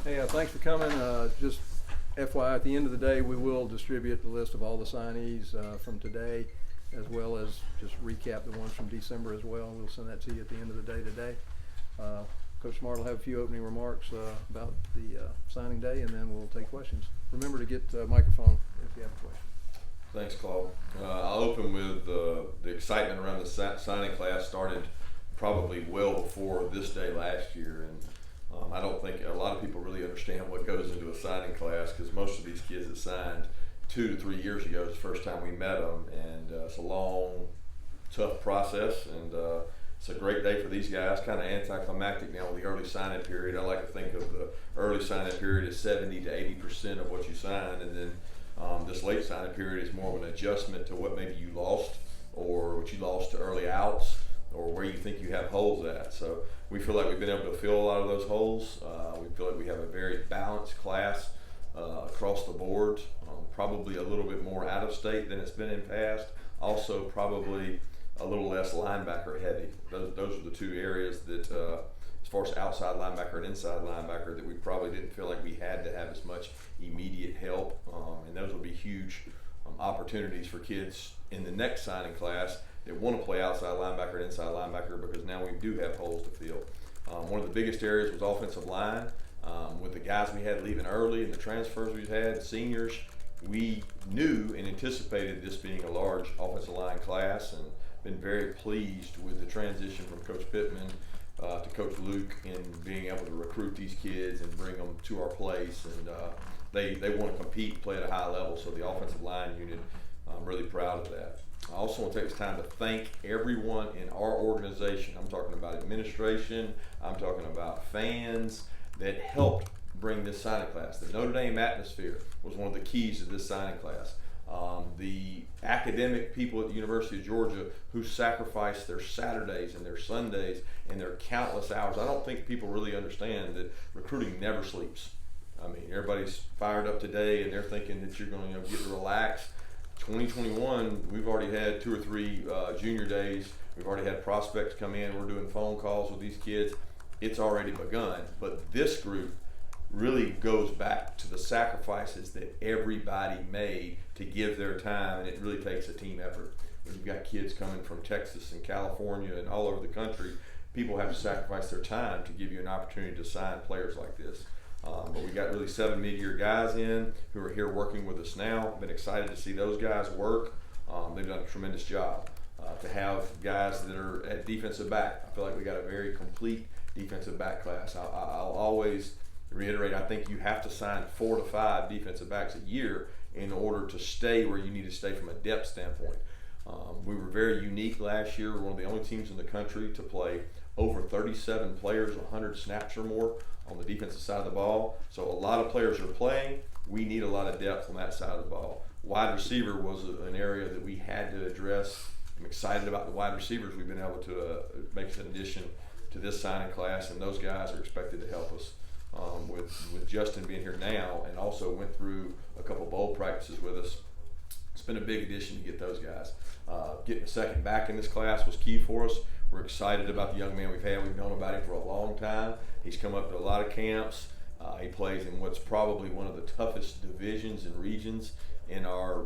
Hey, thanks for coming. Just FYI, at the end of the day, we will distribute the list of all the signees from today, as well as just recap the ones from December as well. We'll send that to you at the end of the day today. Coach Smart will have a few opening remarks about the signing day, and then we'll take questions. Remember to get a microphone if you have a question. Thanks, Claude. I'll open with the excitement around the signing class started probably well before this day last year, and I don't think a lot of people really understand what goes into a signing class, because most of these kids that signed 2 to 3 years ago is the first time we met them, and it's a long, tough process, and it's a great day for these guys. Kind of anticlimactic now with the early signing period. I like to think of the early signing period as 70 to 80% of what you signed, and then this late signing period is more of an adjustment to what maybe you lost, or what you lost to early outs, or where you think you have holes at. So we feel like we've been able to fill a lot of those holes. We feel like we have a very balanced class across the board, probably a little bit more out of state than it's been in past. Also probably a little less linebacker heavy. Those are the two areas that, as far as outside linebacker and inside linebacker, that we probably didn't feel like we had to have as much immediate help. And those will be huge opportunities for kids in the next signing class that want to play outside linebacker and inside linebacker, because now we do have holes to fill. One of the biggest areas was offensive line. With the guys we had leaving early and the transfers we've had, seniors, we knew and anticipated this being a large offensive line class, and been very pleased with the transition from Coach Pittman to Coach Luke in being able to recruit these kids and bring them to our place. And they want to compete, play at a high level. So the offensive line unit, I'm really proud of that. I also want to take this time to thank everyone in our organization. I'm talking about administration, I'm talking about fans that helped bring this signing class. The Notre Dame atmosphere was one of the keys to this signing class. The academic people at the University of Georgia who sacrificed their Saturdays and their Sundays and their countless hours. I don't think people really understand that recruiting never sleeps. I mean, everybody's fired up today and they're thinking that you're going to get to relax. 2021, we've already had 2 or 3 junior days. We've already had prospects come in. We're doing phone calls with these kids. It's already begun. But this group really goes back to the sacrifices that everybody made to give their time, and it really takes a team effort. When you've got kids coming from Texas and California and all over the country, people have to sacrifice their time to give you an opportunity to sign players like this. But we got really 7 mid-year guys in who are here working with us now. Been excited to see those guys work. They've done a tremendous job. To have guys that are at defensive back, I feel like we got a very complete defensive back class. I'll always reiterate, I think you have to sign 4 to 5 defensive backs a year in order to stay where you need to stay from a depth standpoint. We were very unique last year. We're one of the only teams in the country to play over 37 players, 100 snaps or more on the defensive side of the ball. So a lot of players are playing. We need a lot of depth on that side of the ball. Wide receiver was an area that we had to address. I'm excited about the wide receivers we've been able to make an addition to this signing class, and those guys are expected to help us. With Justin being here now, and also went through a couple bowl practices with us, it's been a big addition to get those guys. Getting a second back in this class was key for us. We're excited about the young man we've had. We've known about him for a long time. He's come up to a lot of camps. He plays in what's probably one of the toughest divisions and regions in our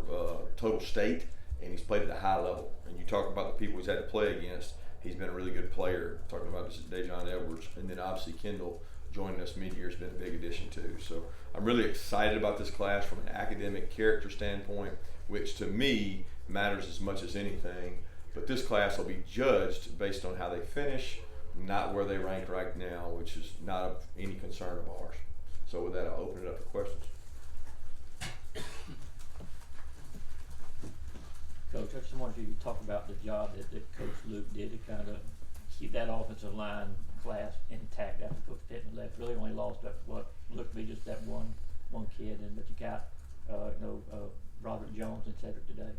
total state, and he's played at a high level. And you talk about the people he's had to play against, he's been a really good player. Talking about Dejon Edwards, and then obviously Kendall joining us mid-year has been a big addition too. So I'm really excited about this class from an academic character standpoint, which to me matters as much as anything. But this class will be judged based on how they finish, not where they rank right now, which is not of any concern of ours. So with that, I'll open it up for questions. Coach, I just wanted you to talk about the job that Coach Luke did to kind of keep that offensive line class intact after Coach Pittman left. Really only lost what looked to be just that one kid, but you got Robert Jones and Cedric today.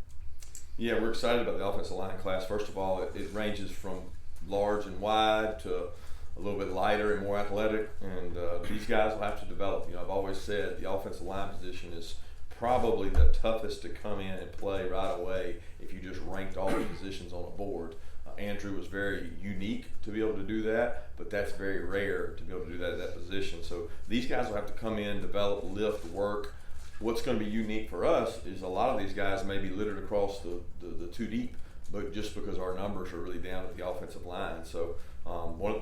Yeah, we're excited about the offensive line class. First of all, it ranges from large and wide to a little bit lighter and more athletic, and these guys will have to develop. You know, I've always said the offensive line position is probably the toughest to come in and play right away if you just ranked all the positions on a board. Andrew was very unique to be able to do that, but that's very rare to be able to do that at that position. So these guys will have to come in, develop, lift, work. What's going to be unique for us is a lot of these guys may be littered across the two deep, but just because our numbers are really down at the offensive line. So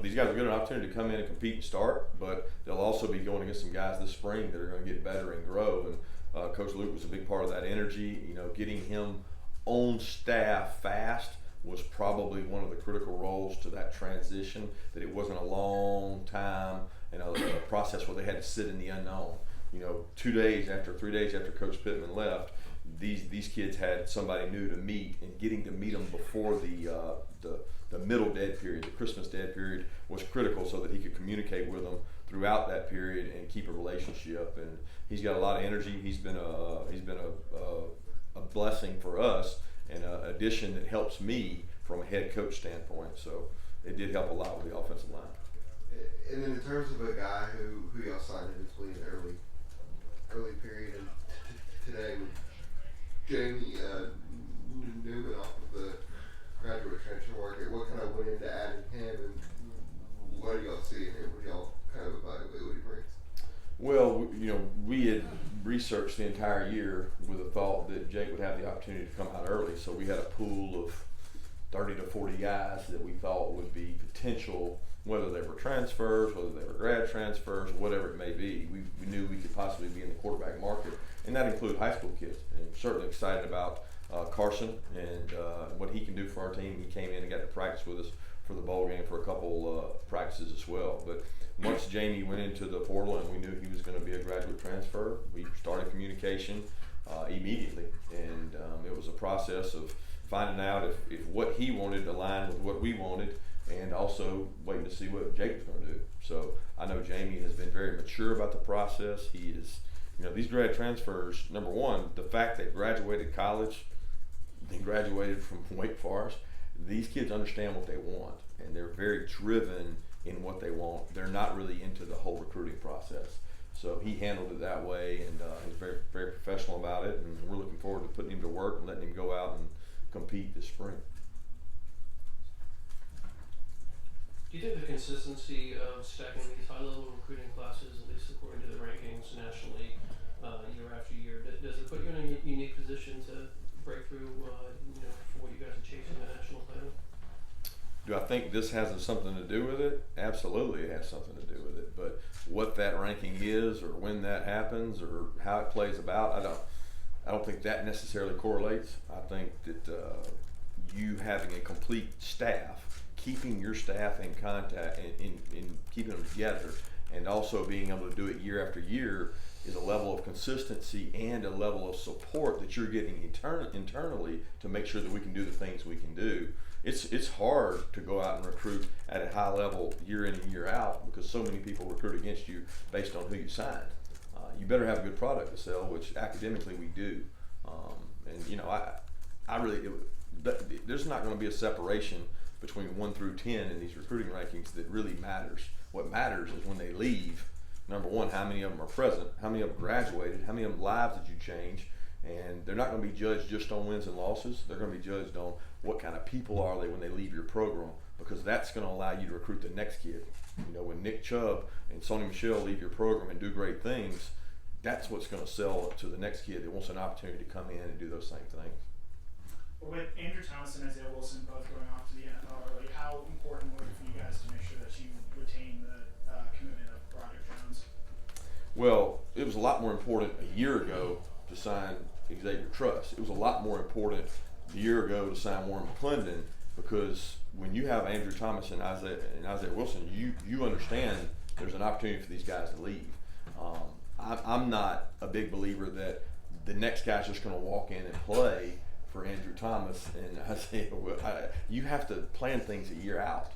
these guys will get an opportunity to come in and compete and start, but they'll also be going against some guys this spring that are going to get better and grow. And Coach Luke was a big part of that energy. You know, getting him on staff fast was probably one of the critical roles to that transition, that it wasn't a long time and a process where they had to sit in the unknown. You know, 3 days after Coach Pittman left, these kids had somebody new to meet, and getting to meet them before the middle dead period, the Christmas dead period, was critical so that he could communicate with them throughout that period and keep a relationship. And he's got a lot of energy. He's been a blessing for us, and an addition that helps me from a head coach standpoint. So it did help a lot with the offensive line. And then in terms of a guy who y'all signed in between the early period and today with Jamie Newman off of the graduate transfer market, what kind of went into adding him, and what do y'all see in him? What do y'all kind of evaluate what he brings? Well, you know, we had researched the entire year with the thought that Jake would have the opportunity to come out early. So we had a pool of 30 to 40 guys that we thought would be potential, whether they were transfers, whether they were grad transfers, whatever it may be. We knew we could possibly be in the quarterback market, and that included high school kids. And certainly excited about Carson and what he can do for our team. He came in and got to practice with us for the bowl game for a couple practices as well. But once Jamie went into the portal and we knew he was going to be a graduate transfer, we started communication immediately. And it was a process of finding out if what he wanted aligned with what we wanted, and also waiting to see what Jake was going to do. So I know Jamie has been very mature about the process. He is, you know, these grad transfers, number one, the fact they graduated college, they graduated from Wake Forest, these kids understand what they want, and they're very driven in what they want. They're not really into the whole recruiting process. So he handled it that way, and he's very, very professional about it, and we're looking forward to putting him to work and letting him go out and compete this spring. Do you think the consistency of stacking these high-level recruiting classes, at least according to the rankings nationally, year after year, does it put you in a unique position to break through, for what you guys are chasing, the national title? Do I think this has something to do with it? Absolutely, it has something to do with it. But what that ranking is, or when that happens, or how it plays about, I don't think that necessarily correlates. I think that you having a complete staff, keeping your staff in contact and keeping them together, and also being able to do it year after year, is a level of consistency and a level of support that you're getting internally to make sure that we can do the things we can do. It's hard to go out and recruit at a high level year in and year out, because so many people recruit against you based on who you signed. You better have a good product to sell, which academically we do. And you know, I really, there's not going to be a separation between 1 through 10 in these recruiting rankings that really matters. What matters is when they leave, number one, how many of them are present, how many of them graduated, how many of them lives did you change, and they're not going to be judged just on wins and losses. They're going to be judged on what kind of people are they when they leave your program, because that's going to allow you to recruit the next kid. You know, when Nick Chubb and Sonny Michelle leave your program and do great things, that's what's going to sell to the next kid that wants an opportunity to come in and do those same things. With Andrew Thomas and Isaiah Wilson both going off to the NFL early, how important was it for you guys to make sure that you retain the commitment of Broderick Jones? Well, it was a lot more important a year ago to sign Xavier Truss. It was a lot more important a year ago to sign Warren McClendon, because when you have Andrew Thomas and Isaiah Wilson, you understand there's an opportunity for these guys to leave. I'm not a big believer that the next guy's just going to walk in and play for Andrew Thomas and Isaiah. You have to plan things a year out.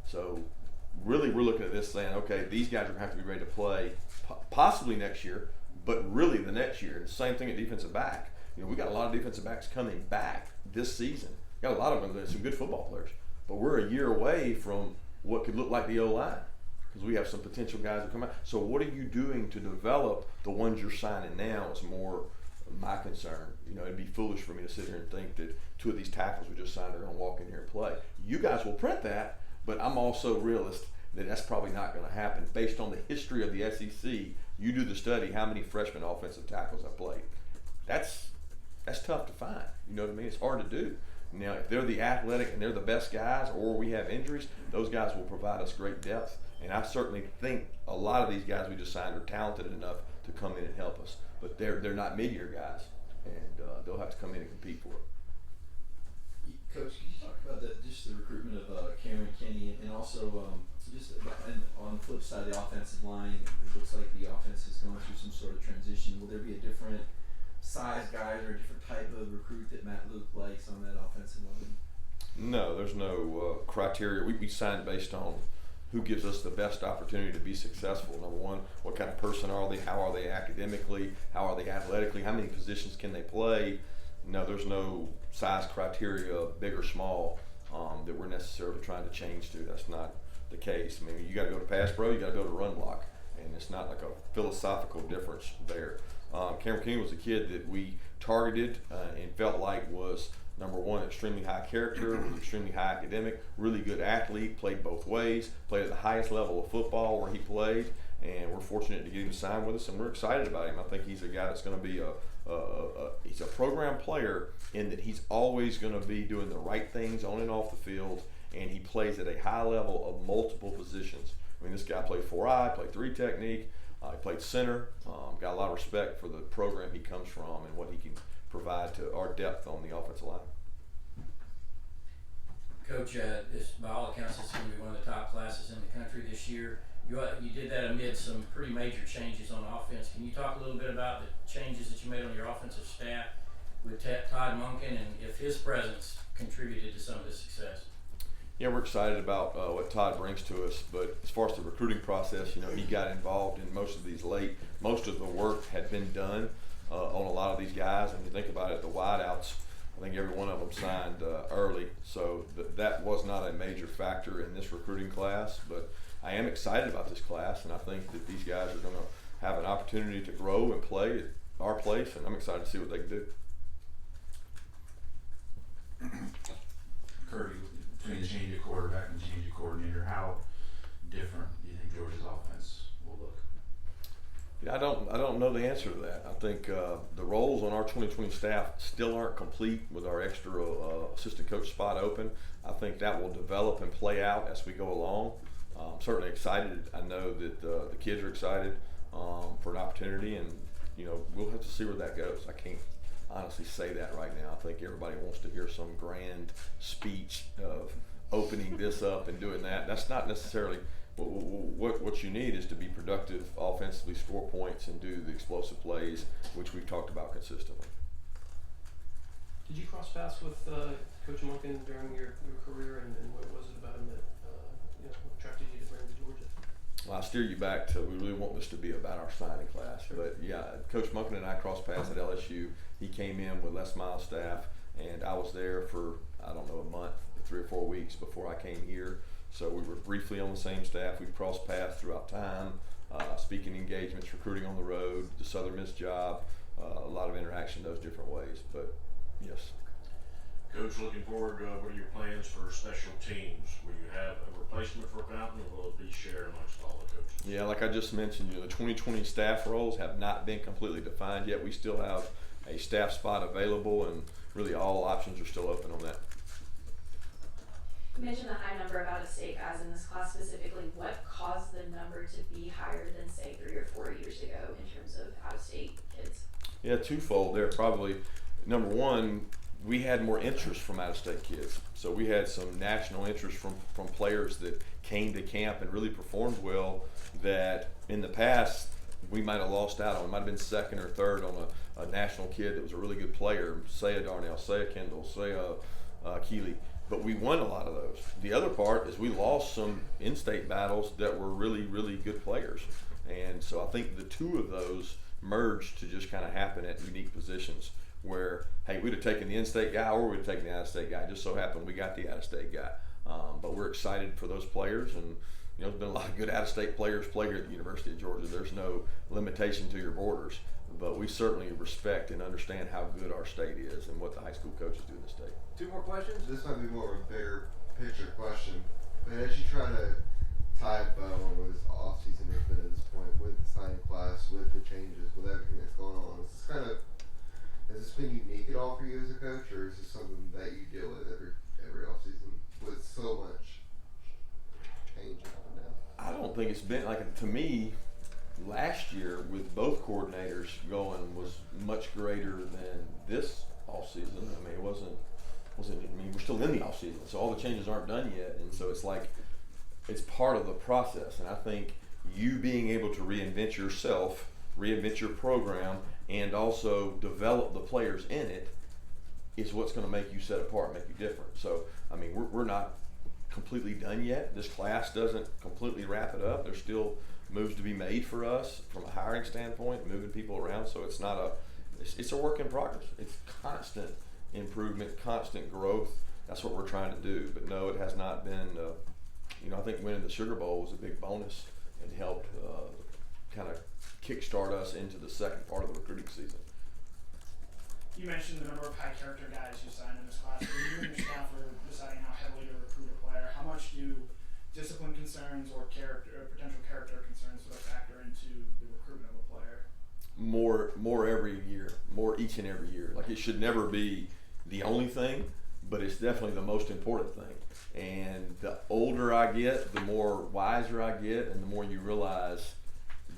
So really, we're looking at this saying, okay, these guys are going to have to be ready to play possibly next year, but really the next year. And the same thing at defensive back. You know, we got a lot of defensive backs coming back this season. Got a lot of them. There's some good football players, but we're a year away from what could look like the O-line, because we have some potential guys that come out. So what are you doing to develop the ones you're signing now? It's more my concern. You know, it'd be foolish for me to sit here and think that 2 of these tackles we just signed are going to walk in here and play. You guys will print that, but I'm also realist that that's probably not going to happen based on the history of the SEC. You do the study, how many freshman offensive tackles have played. That's tough to find. You know what I mean? It's hard to do. Now, if they're the athletic and they're the best guys, or we have injuries, those guys will provide us great depth. And I certainly think a lot of these guys we just signed are talented enough to come in and help us. But they're not mid-year guys, and they'll have to come in and compete for it. Coach, can you talk about just the recruitment of Cameron Kenny, and also on the flip side, the offensive line? It looks like the offense is going through some sort of transition. Will there be a different size guys or a different type of recruit that Matt Luke likes on that offensive line? No, there's no criteria. We signed based on who gives us the best opportunity to be successful. Number one, what kind of person are they? How are they academically? How are they athletically? How many positions can they play? No, there's no size criteria, big or small, that we're necessarily trying to change to. That's not the case. I mean, you got to go to pass pro, you got to go to run block, and it's not like a philosophical difference there. Cameron King was a kid that we targeted and felt like was, number one, extremely high character, was extremely high academic, really good athlete, played both ways, played at the highest level of football where he played, and we're fortunate to get him signed with us, and we're excited about him. I think he's a guy that's going to be he's a program player in that he's always going to be doing the right things on and off the field, and he plays at a high level of multiple positions. I mean, this guy played 4-eye, played 3 technique, he played center, got a lot of respect for the program he comes from and what he can provide to our depth on the offensive line. Coach, this by all accounts is going to be one of the top classes in the country this year. You did that amid some pretty major changes on offense. Can you talk a little bit about the changes that you made on your offensive staff with Todd Monken, and if his presence contributed to some of the success? Yeah, we're excited about what Todd brings to us, but as far as the recruiting process, you know, he got involved in most of these late. Most of the work had been done on a lot of these guys, and you think about it, the wideouts, I think every one of them signed early, so that was not a major factor in this recruiting class, but I am excited about this class, and I think that these guys are going to have an opportunity to grow and play at our place, and I'm excited to see what they can do. Kirby, between the change of quarterback and the change of coordinator, how different do you think Georgia's offense will look? Yeah, I don't know the answer to that. I think the roles on our 2020 staff still aren't complete with our extra assistant coach spot open. I think that will develop and play out as we go along. I'm certainly excited. I know that the kids are excited for an opportunity, and you know, we'll have to see where that goes. I can't honestly say that right now. I think everybody wants to hear some grand speech of opening this up and doing that. That's not necessarily what you need. Is to be productive offensively, score points, and do the explosive plays, which we've talked about consistently. Did you cross paths with Coach Monken during your career, and what was it about him that attracted you to bring to Georgia? Well, I steer you back to, we really want this to be about our signing class. Sure. But yeah, Coach Monken and I crossed paths at LSU. He came in with Les Miles' staff, and I was there for, I don't know, a month, 3 or 4 weeks before I came here. So we were briefly on the same staff. We've crossed paths throughout time, speaking engagements, recruiting on the road, the Southern Miss job, a lot of interaction those different ways. But yes. Coach, looking forward, what are your plans for special teams? Will you have a replacement for Fountain, or will it be shared amongst all the coaches? Yeah, like I just mentioned, the 2020 staff roles have not been completely defined yet. We still have a staff spot available, and really all options are still open on that. You mentioned the high number of out-of-state guys in this class specifically. What caused the number to be higher than, say, 3 or 4 years ago in terms of out-of-state kids? Yeah, twofold there. Probably, number one, we had more interest from out-of-state kids. So we had some national interest from players that came to camp and really performed well that in the past we might have lost out on. We might have been second or third on a national kid that was a really good player, say a Darnell, say a Kendall, say a Keeley. But we won a lot of those. The other part is we lost some in-state battles that were really, really good players. And so I think the two of those merged to just kind of happen at unique positions where, hey, we'd have taken the in-state guy or we'd have taken the out-of-state guy. It just so happened we got the out-of-state guy. But we're excited for those players, and there's been a lot of good out-of-state players play here at the University of Georgia. There's no limitation to your borders. but we certainly respect and understand how good our state is and what the high school coaches do in the state. 2 more questions? This might be more of a bigger picture question, but as you try to tie a bow on where this off season has been at this point, with the signing class, with the changes, with everything that's going on, is this has this been unique at all for you as a coach, or is this something that you deal with every off season with so much change up and down? I don't think it's been like, to me, last year with both coordinators going was much greater than this off season. I mean, it wasn't. I mean, we're still in the off season, so all the changes aren't done yet, and so it's like it's part of the process. And I think you being able to reinvent yourself, reinvent your program, and also develop the players in it is what's going to make you set apart, make you different. So, I mean, we're not completely done yet. This class doesn't completely wrap it up. There's still moves to be made for us from a hiring standpoint, moving people around. So it's not it's a work in progress. It's constant improvement, constant growth. That's what we're trying to do. But no, it has not been. I think winning the Sugar Bowl was a big bonus and helped kind of kickstart us into the second part of the recruiting season. You mentioned the number of high character guys you signed in this class. When you and your staff are deciding how heavily to recruit a player, how much do discipline concerns or potential character concerns sort of factor into the recruitment of a player? More every year, more each and every year. Like, it should never be the only thing, but it's definitely the most important thing. And the older I get, the more wiser I get, and the more you realize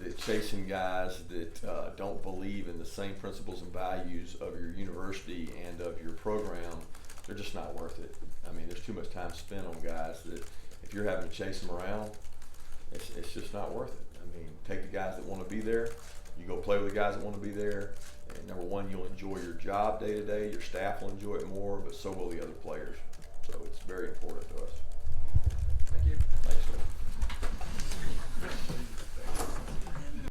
that chasing guys that don't believe in the same principles and values of your university and of your program, they're just not worth it. I mean, there's too much time spent on guys that if you're having to chase them around, it's just not worth it. I mean, take the guys that want to be there. You go play with the guys that want to be there. And number one, you'll enjoy your job day to day. Your staff will enjoy it more, but so will the other players. So it's very important to us.